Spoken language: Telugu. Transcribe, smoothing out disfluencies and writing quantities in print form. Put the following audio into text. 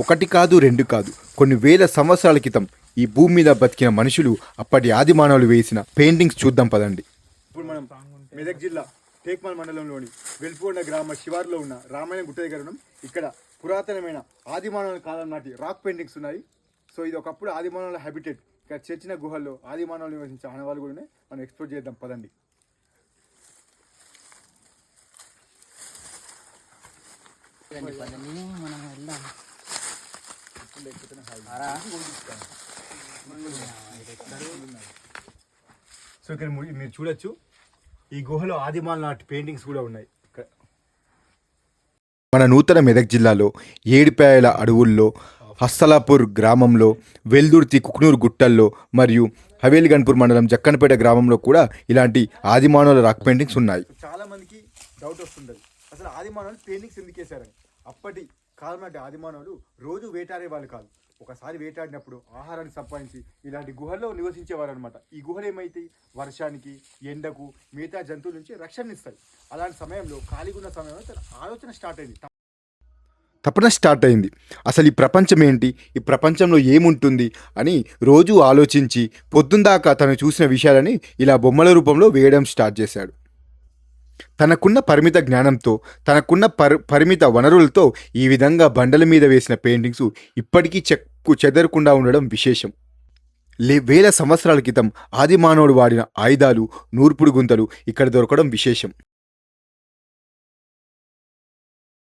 ఒకటి కాదు, రెండు కాదు, కొన్ని వేల సంవత్సరాల క్రితం ఈ భూమి మీద బతికిన మనుషులు అప్పటి ఆది మానవులు వేసిన పెయింటింగ్స్ చూద్దాం పదండి. ఇప్పుడు మనం మెదక్ జిల్లా టేక్మల్ మండలంలోని వెల్పుకొండ గ్రామ శివారులో ఉన్న రామాయణ గుట్ట దగ్గర ఉన్నాం. ఇక్కడ పురాతనమైన ఆది మానవుల కాలం నాటి రాక్ పెయింటింగ్స్ ఉన్నాయి. సో ఇది ఒకప్పుడు ఆది మానవుల హ్యాబిటేట్. ఇక్కడ చర్చిన గుహల్లో ఆది మానవులు నివసించే ఆనవాళ్ళు కూడా ఉన్నాయి. మనం ఎక్స్ప్లోర్ చేద్దాం పదండి. సో ఇక్కడ మీరు చూడొచ్చు, ఈ గుహలో ఆదిమాల నాటి పెయింటింగ్స్ కూడా ఉన్నాయి. మన నూతన మెదక్ జిల్లాలో ఏడుపాయల అడవుల్లో, హస్తలాపూర్ గ్రామంలో, వెల్దుర్తి కుక్నూరు గుట్టల్లో మరియు హవేలిగన్పూర్ మండలం జక్కనపేట గ్రామంలో కూడా ఇలాంటి ఆదిమానవుల రాక్ పెయింటింగ్స్ ఉన్నాయి. చాలా మందికి డౌట్ వస్తుండదు, అసలు ఆదిమానవులు పెయింటింగ్స్ ఎందుకు వేశారని. అప్పటి కాలం నాటి ఆదిమానవులు రోజు వేటాడే వాళ్ళు కాదు. ఒకసారి వేటాడినప్పుడు ఆహారాన్ని సంపాదించి ఇలాంటి గుహల్లో నివసించేవారు అనమాట. ఈ గుహలు ఏమైతే వర్షానికి, ఎండకు, మిగతా జంతువుల నుంచి రక్షణ ఇస్తాయి. అలాంటి సమయంలో ఖాళీగా ఉన్న సమయంలో తన ఆలోచన తపన స్టార్ట్ అయింది. అసలు ఈ ప్రపంచం ఏంటి, ఈ ప్రపంచంలో ఏముంటుంది అని రోజు ఆలోచించి పొద్దుందాకా తను చూసిన విషయాలని ఇలా బొమ్మల రూపంలో వేయడం స్టార్ట్ చేశాడు. తనకున్న పరిమిత జ్ఞానంతో, తనకున్న పరిమిత వనరులతో ఈ విధంగా బండల మీద వేసిన పెయింటింగ్స్ ఇప్పటికీ చెక్కు చెదరకుండా ఉండడం విశేషం. వేల సంవత్సరాల క్రితం ఆది మానవుడు వాడిన ఆయుధాలు, నూర్పుడు గుంతలు ఇక్కడ దొరకడం విశేషం.